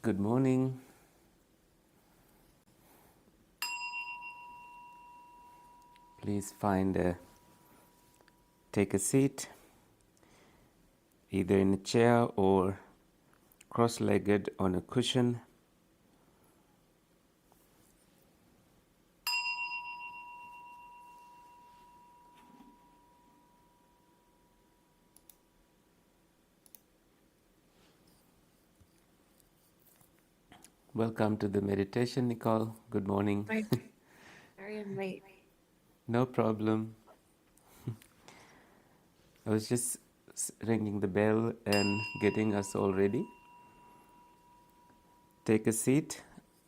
Good morning. Please take a seat, either in a chair or cross-legged on a cushion. Welcome to the meditation, Nicole. Good morning. Hi. Sorry I'm late. No problem. I was just ringing the bell and getting us all ready. Take a seat.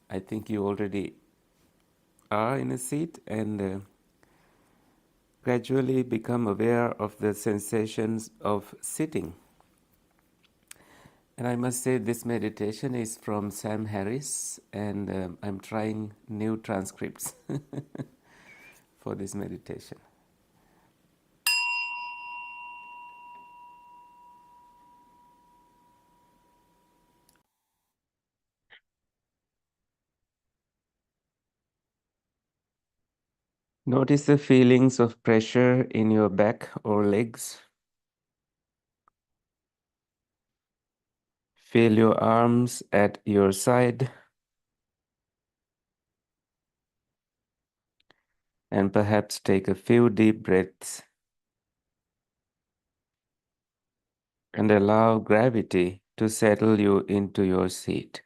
I think you already are in a seat, and gradually become aware of the sensations of sitting. And I must say, this meditation is from Sam Harris, and I'm trying new transcripts for this meditation. Notice the feelings of pressure in your back or legs. Feel your arms at your side, and perhaps take a few deep breaths and allow gravity to settle you into your seat.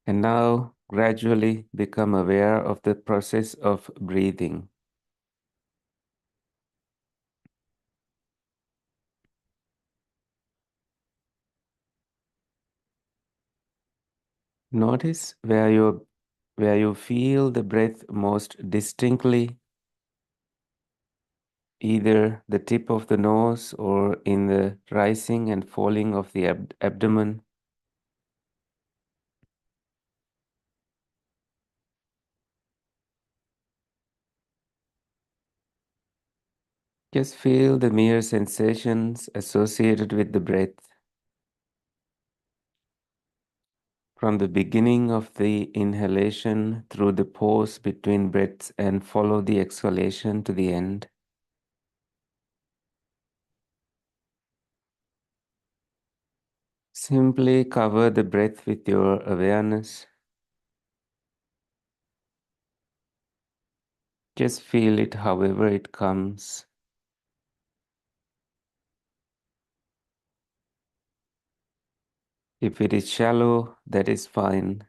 And now gradually become aware of the process of breathing. Notice where you feel the breath most distinctly, either the tip of the nose or in the rising and falling of the abdomen. Just feel the mere sensations associated with the breath from the beginning of the inhalation through the pause between breaths, and follow the exhalation to the end. Simply cover the breath with your awareness. Just feel it however it comes. If it is shallow, that is fine.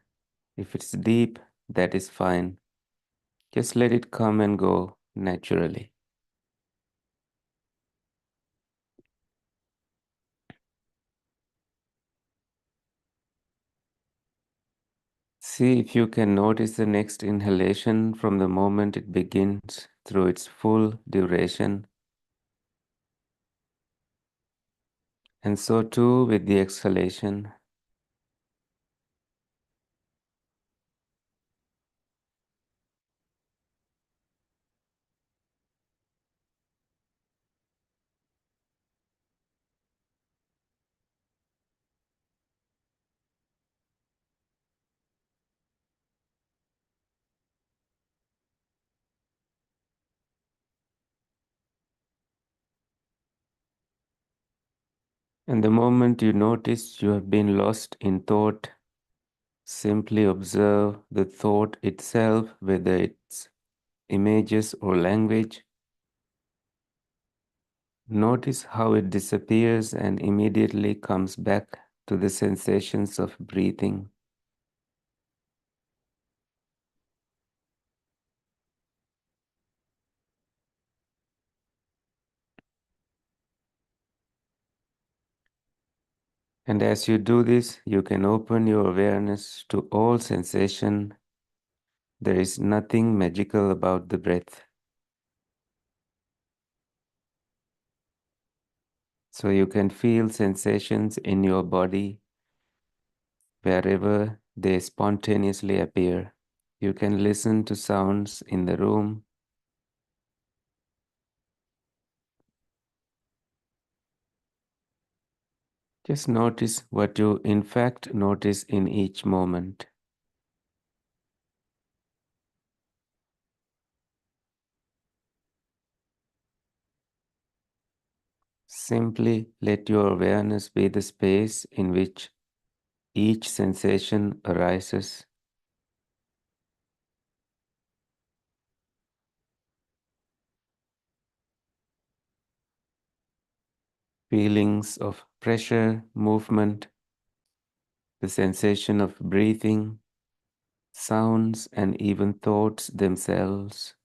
If it's deep, that is fine. Just let it come and go naturally. See if you can notice the next inhalation from the moment it begins through its full duration. And so too with the exhalation. And the moment you notice you have been lost in thought, simply observe the thought itself, whether it's images or language. Notice how it disappears and immediately comes back to the sensations of breathing. And as you do this, you can open your awareness to all sensation. There is nothing magical about the breath. So you can feel sensations in your body wherever they spontaneously appear. You can listen to sounds in the room. Just notice what you in fact notice in each moment. Simply let your awareness be the space in which each sensation arises. Feelings of pressure, movement, the sensation of breathing, sounds, and even thoughts themselves.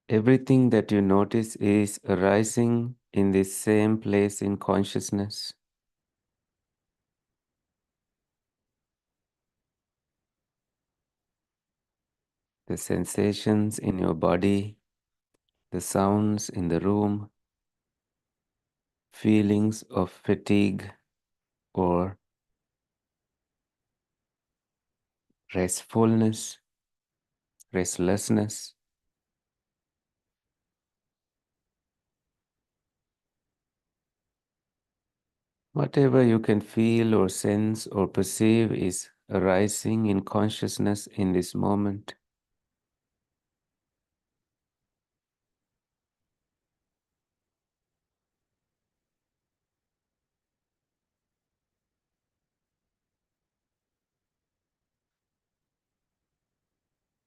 Everything that you notice is arising in this same place in consciousness. The sensations in your body, the sounds in the room, feelings of fatigue or restfulness, restlessness. Whatever you can feel or sense or perceive is arising in consciousness in this moment.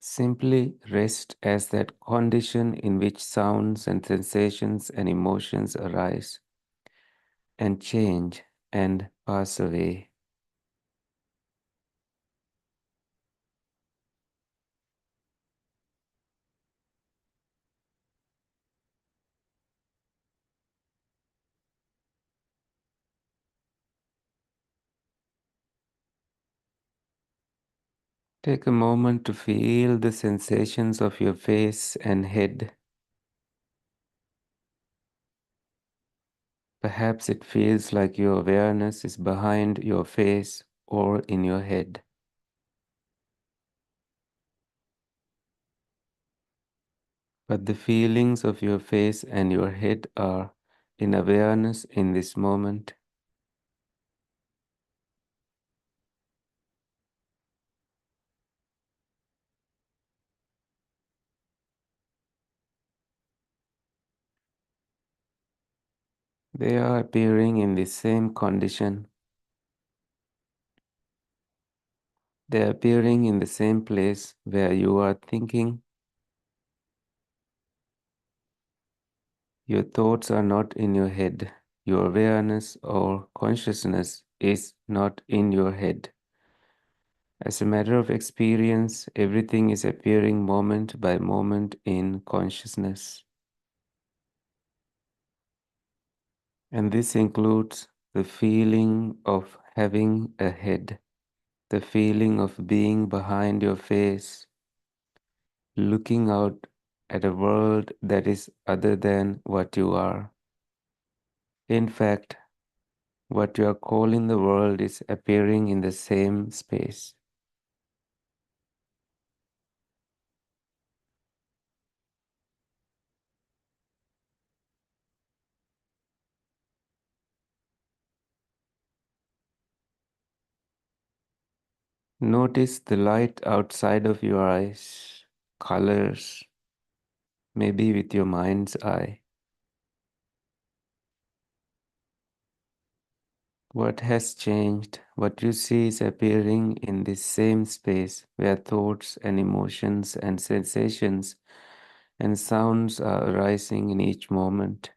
Simply rest as that condition in which sounds and sensations and emotions arise and change and pass away. Take a moment to feel the sensations of your face and head. Perhaps it feels like your awareness is behind your face or in your head. But the feelings of your face and your head are in awareness in this moment. They are appearing in the same condition. They are appearing in the same place where you are thinking. Your thoughts are not in your head. Your awareness or consciousness is not in your head. As a matter of experience, everything is appearing moment by moment in consciousness. And this includes the feeling of having a head, the feeling of being behind your face, looking out at a world that is other than what you are. In fact, what you are calling the world is appearing in the same space. Notice the light outside of your eyes, colors, maybe with your mind's eye. What has changed? What you see is appearing in this same space where thoughts and emotions and sensations and sounds are arising in each moment.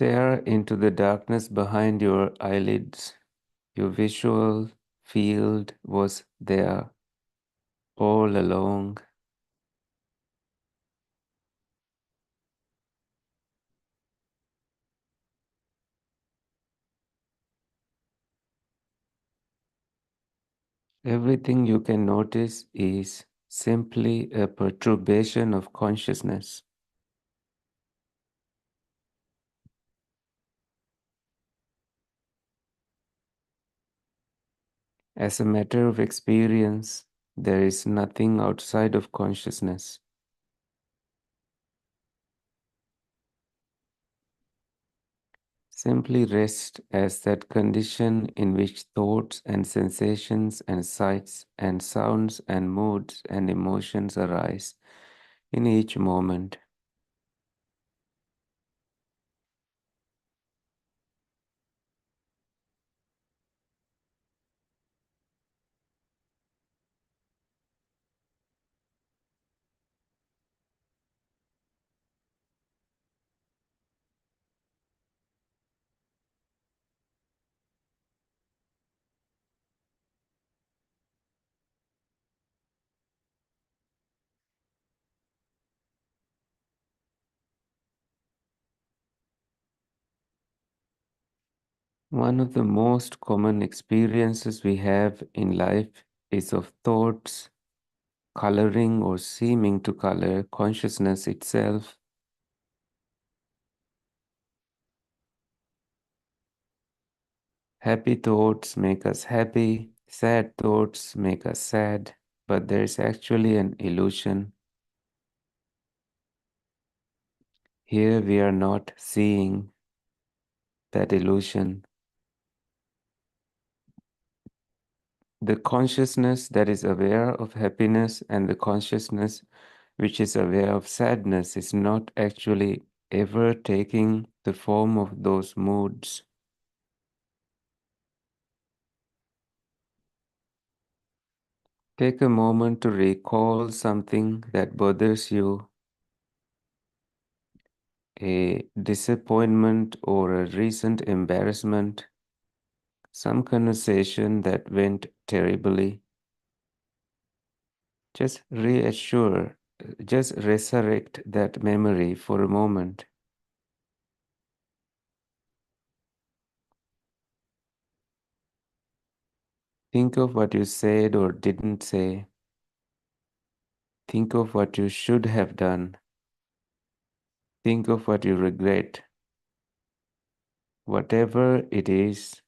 Stare into the darkness behind your eyelids. Your visual field was there all along. Everything you can notice is simply a perturbation of consciousness. As a matter of experience, there is nothing outside of consciousness. Simply rest as that condition in which thoughts and sensations and sights and sounds and moods and emotions arise in each moment. One of the most common experiences we have in life is of thoughts coloring or seeming to color consciousness itself. Happy thoughts make us happy, sad thoughts make us sad, but there is actually an illusion. Here we are not seeing that illusion. The consciousness that is aware of happiness and the consciousness which is aware of sadness is not actually ever taking the form of those moods. Take a moment to recall something that bothers you, a disappointment or a recent embarrassment, some conversation that went terribly. Just reassure, just resurrect that memory for a moment. Think of what you said or didn't say. Think of what you should have done. Think of what you regret. Whatever it is,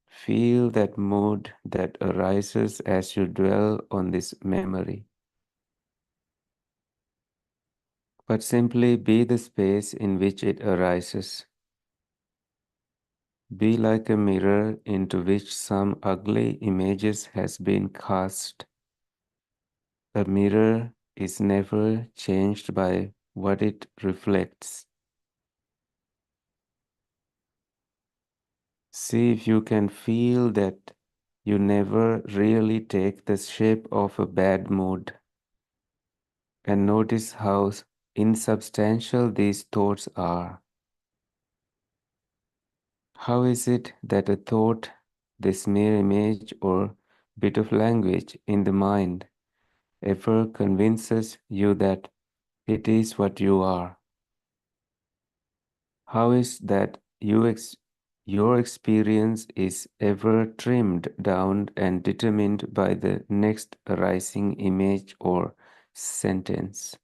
feel that mood that arises as you dwell on this memory. But simply be the space in which it arises. Be like a mirror into which some ugly images has been cast. A mirror is never changed by what it reflects. See if you can feel that you never really take the shape of a bad mood, and notice how insubstantial these thoughts are. How is it that a thought, this mere image or bit of language in the mind, ever convinces you that it is what you are? How is that your experience is ever trimmed down and determined by the next arising image or sentence?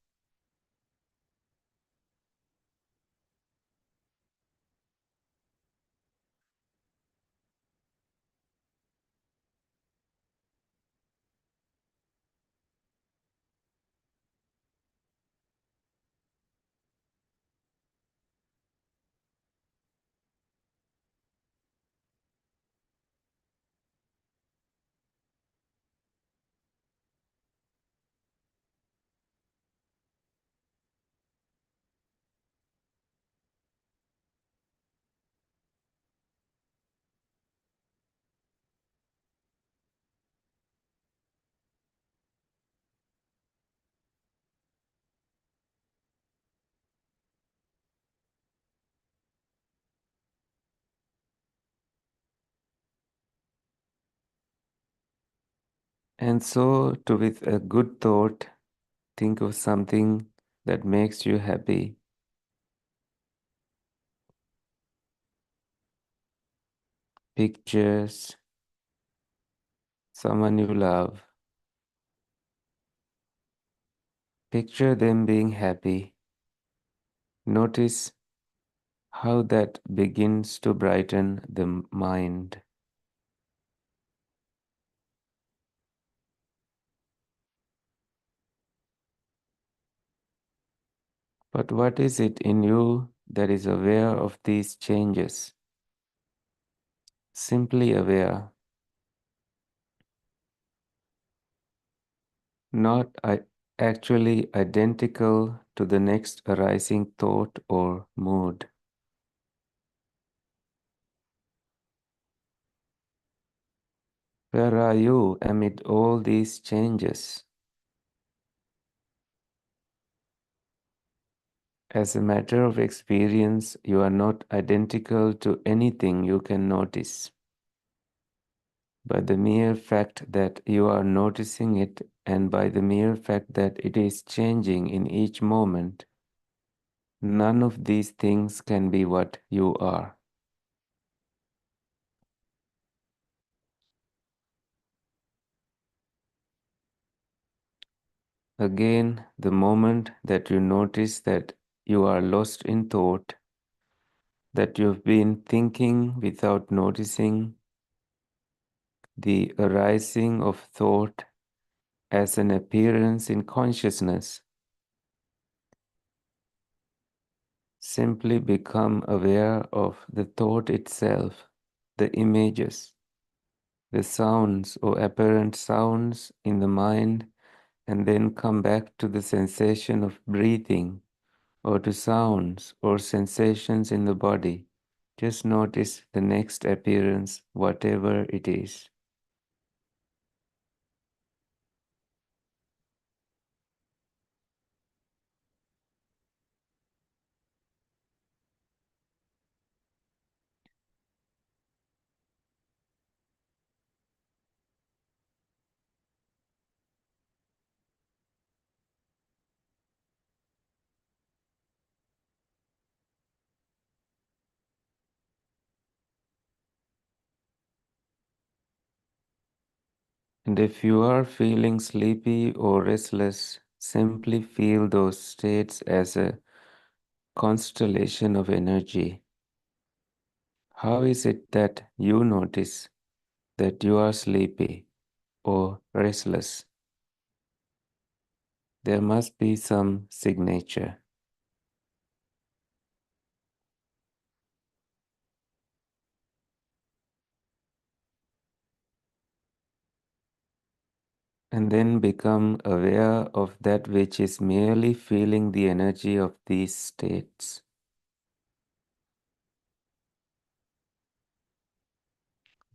And so, to with a good thought, think of something that makes you happy. Pictures, someone you love. Picture them being happy. Notice how that begins to brighten the mind. But what is it in you that is aware of these changes? Simply aware, not actually identical to the next arising thought or mood. Where are you amid all these changes? As a matter of experience, you are not identical to anything you can notice. By the mere fact that you are noticing it, and by the mere fact that it is changing in each moment, none of these things can be what you are. Again, the moment that you notice that you are lost in thought, that you've been thinking without noticing the arising of thought as an appearance in consciousness, simply become aware of the thought itself, the images, the sounds or apparent sounds in the mind, and then come back to the sensation of breathing or to sounds or sensations in the body. Just notice the next appearance, whatever it is. And if you are feeling sleepy or restless, simply feel those states as a constellation of energy. How is it that you notice that you are sleepy or restless? There must be some signature. And then become aware of that which is merely feeling the energy of these states.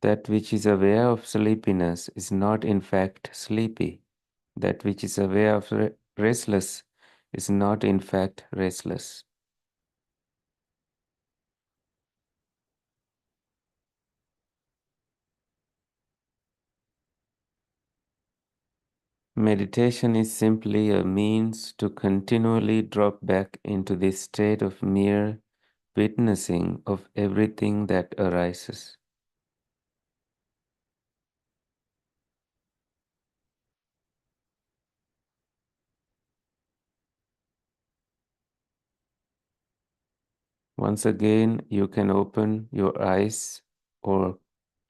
That which is aware of sleepiness is not in fact sleepy. That which is aware of restless is not in fact restless. Meditation is simply a means to continually drop back into this state of mere witnessing of everything that arises. Once again, you can open your eyes or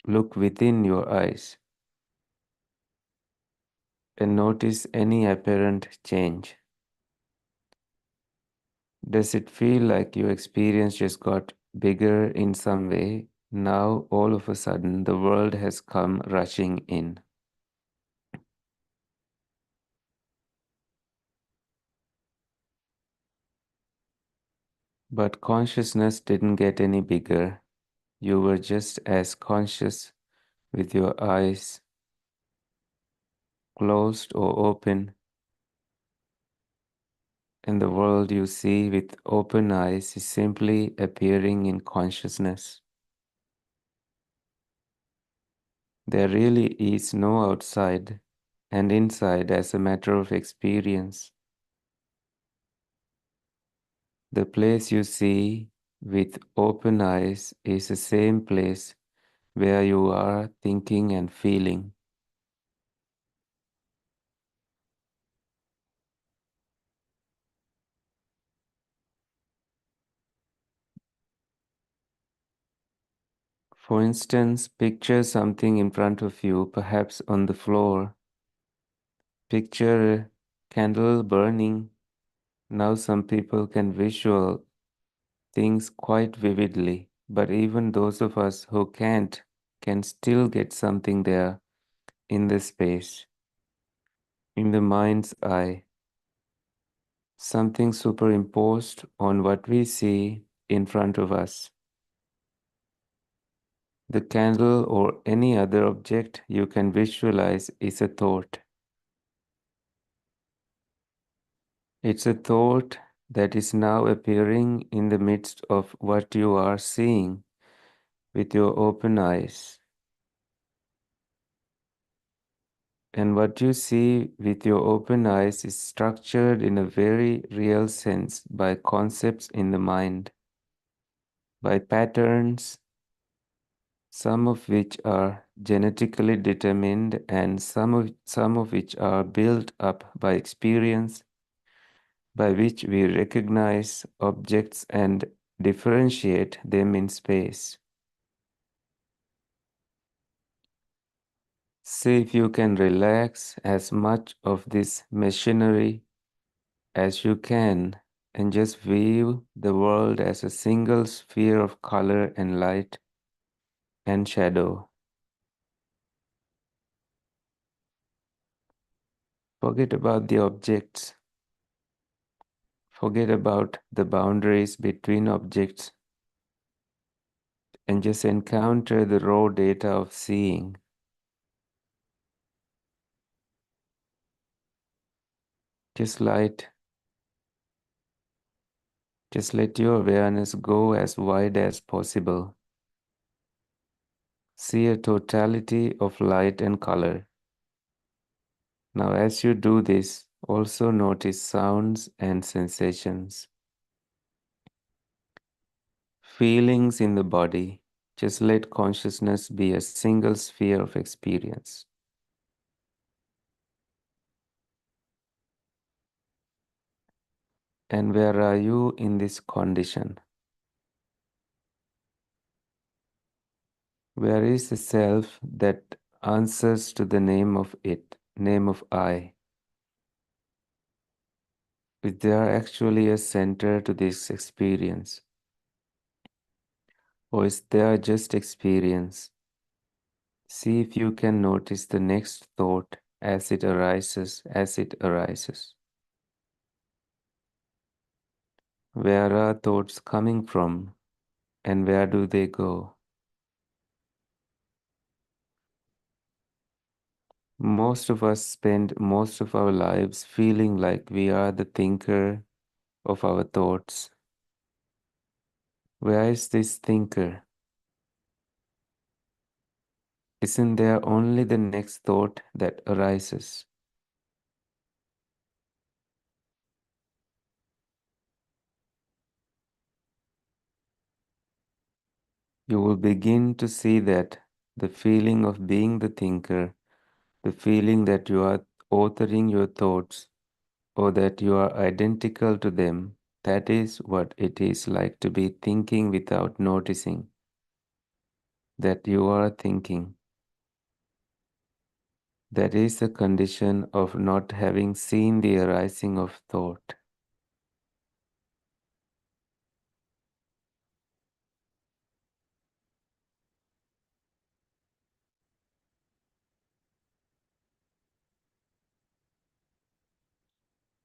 look within your eyes and notice any apparent change. Does it feel like your experience just got bigger in some way? Now, all of a sudden, the world has come rushing in. But consciousness didn't get any bigger. You were just as conscious with your eyes closed or open, and the world you see with open eyes is simply appearing in consciousness. There really is no outside and inside as a matter of experience. The place you see with open eyes is the same place where you are thinking and feeling. For instance, picture something in front of you, perhaps on the floor. Picture a candle burning Now, some people can visual things quite vividly, but even those of us who can't can still get something there in the space, in the mind's eye, something superimposed on what we see in front of us. The candle or any other object you can visualize is a thought. It's a thought that is now appearing in the midst of what you are seeing with your open eyes. And what you see with your open eyes is structured in a very real sense by concepts in the mind, by patterns, some of which are genetically determined and some of which are built up by experience, by which we recognize objects and differentiate them in space. See if you can relax as much of this machinery as you can and just view the world as a single sphere of color and light and shadow. Forget about the objects. Forget about the boundaries between objects and just encounter the raw data of seeing. Just light, just let your awareness go as wide as possible. See a totality of light and color. Now, as you do this, also notice sounds and sensations. Feelings in the body. Just let consciousness be a single sphere of experience. And where are you in this condition? Where is the self that answers to the name of it, name of I? Is there actually a center to this experience? Or is there just experience? See if you can notice the next thought as it arises, as it arises. Where are thoughts coming from and where do they go? Most of us spend most of our lives feeling like we are the thinker of our thoughts. Where is this thinker? Isn't there only the next thought that arises? You will begin to see that the feeling of being the thinker, the feeling that you are authoring your thoughts or that you are identical to them, that is what it is like to be thinking without noticing that you are thinking. That is the condition of not having seen the arising of thought.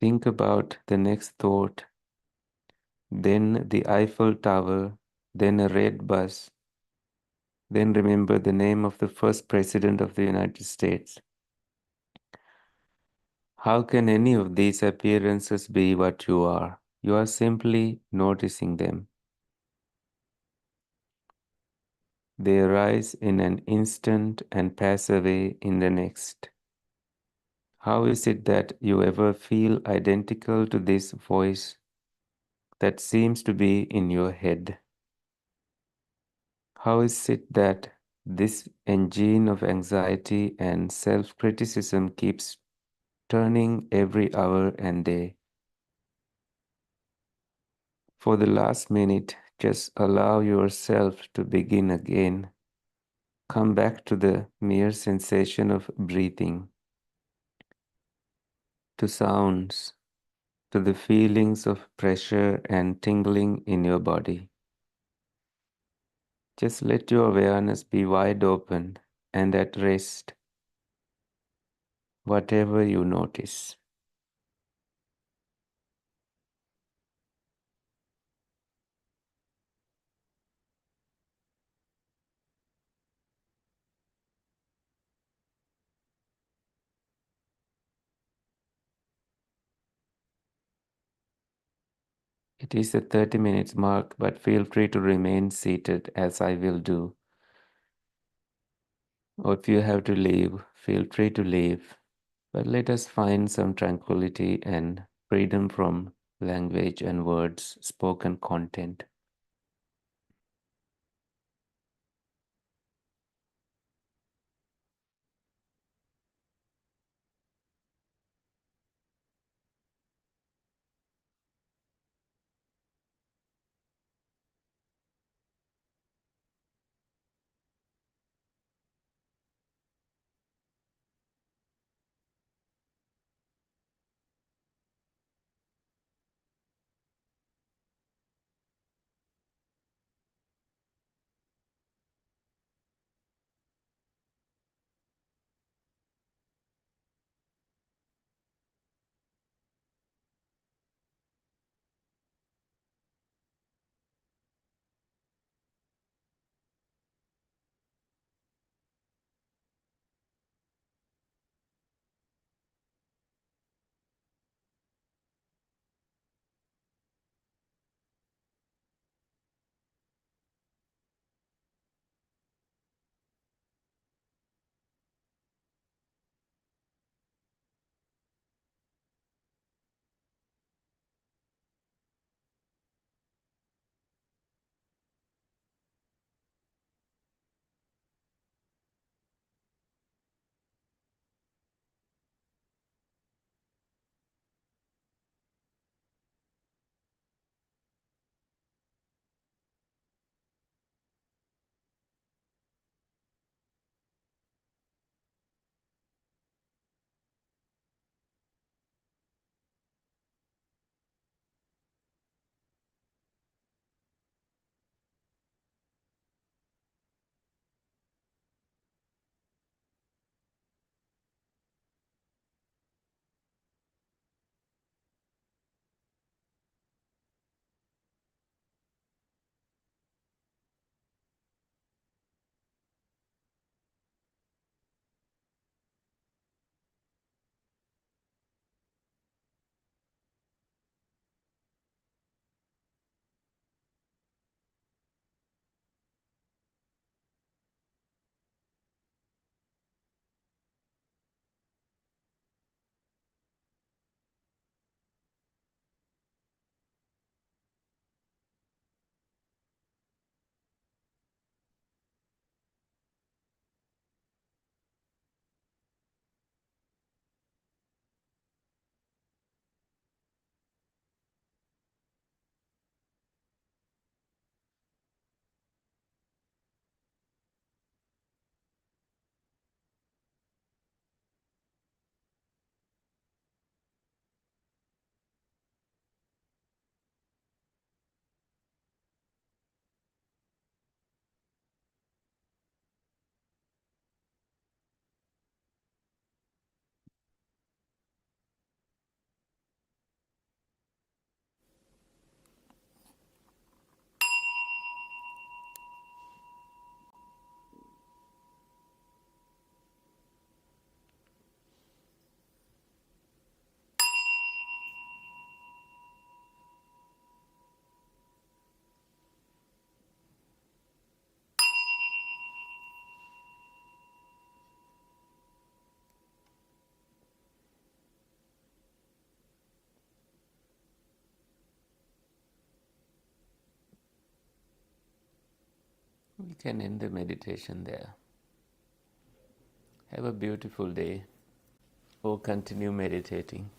Think about the next thought, then the Eiffel Tower, then a red bus, then remember the name of the first president of the United States. How can any of these appearances be what you are? You are simply noticing them. They arise in an instant and pass away in the next. How is it that you ever feel identical to this voice that seems to be in your head? How is it that this engine of anxiety and self criticism keeps turning every hour and day? For the last minute, just allow yourself to begin again. Come back to the mere sensation of breathing, to sounds, to the feelings of pressure and tingling in your body. Just let your awareness be wide open and at rest, whatever you notice. It is the 30 minutes mark, but feel free to remain seated as I will do. Or if you have to leave, feel free to leave. But let us find some tranquility and freedom from language and words, spoken content. We can end the meditation there. Have a beautiful day or continue meditating.